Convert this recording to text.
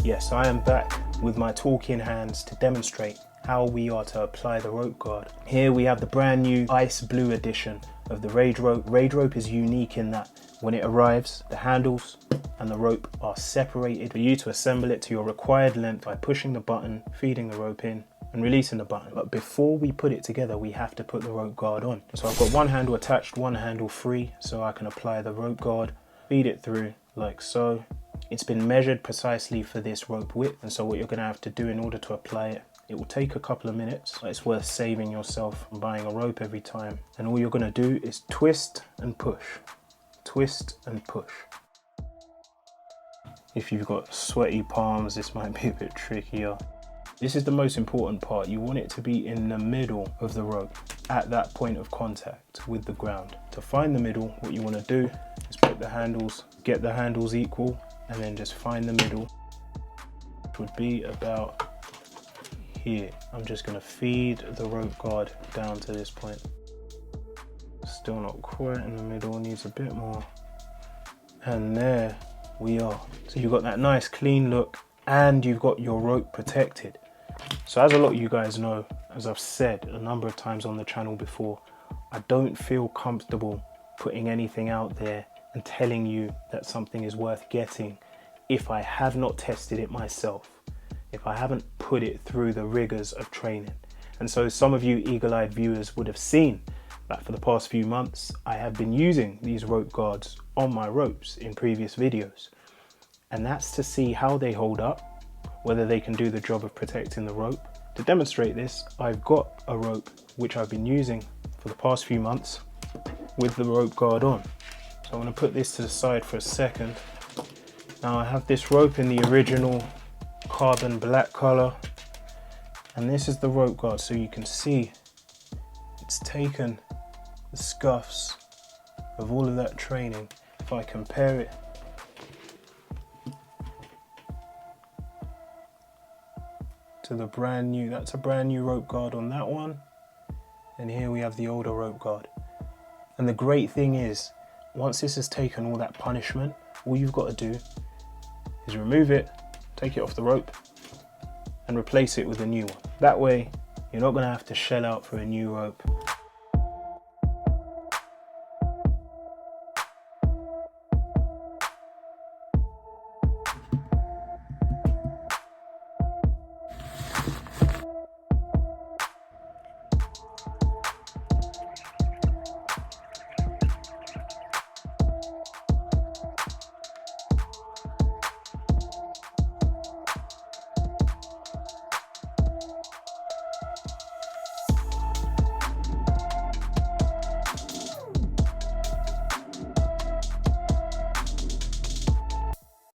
Yes, I am back with my talking hands to demonstrate how we are to apply the rope guard. Here we have the brand new ice blue edition of the Rage Rope. Rage Rope is unique in that when it arrives, the handles and the rope are separated for you to assemble it to your required length by pushing the button, feeding the rope in and releasing the button. But before we put it together, we have to put the rope guard on. So I've got one handle attached, one handle free, so I can apply the rope guard, feed it through like so. It's been measured precisely for this rope width, and so what you're going to have to do in order to apply it, it will take a couple of minutes, but it's worth saving yourself from buying a rope every time. And all you're going to do is twist and push, twist and push. If you've got sweaty palms, this might be a bit trickier. This is the most important part. You want it to be in the middle of the rope at that point of contact with the ground. To find the middle, what you want to do is put the handles, get the handles equal, and then just find the middle, which would be about here. I'm just going to feed the rope guard down to this point. Still not quite in the middle, needs a bit more. And there we are. So you've got that nice clean look and you've got your rope protected. So as a lot of you guys know, as I've said a number of times on the channel before, I don't feel comfortable putting anything out there and telling you that something is worth getting if I have not tested it myself, if I haven't put it through the rigors of training. And so some of you eagle-eyed viewers would have seen that for the past few months I have been using these rope guards on my ropes in previous videos, and that's to see how they hold up, whether they can do the job of protecting the rope. To demonstrate this, I've got a rope which I've been using for the past few months with the rope guard on. So I'm going to put this to the side for a second. Now I have this rope in the original carbon black color, and this is the rope guard, so you can see it's taken the scuffs of all of that training. If I compare it to the brand new, that's a brand new rope guard on that one, and here we have the older rope guard. And the great thing is, once this has taken all that punishment, all you've got to do is remove it, take it off the rope and replace it with a new one. That way you're not going to have to shell out for a new rope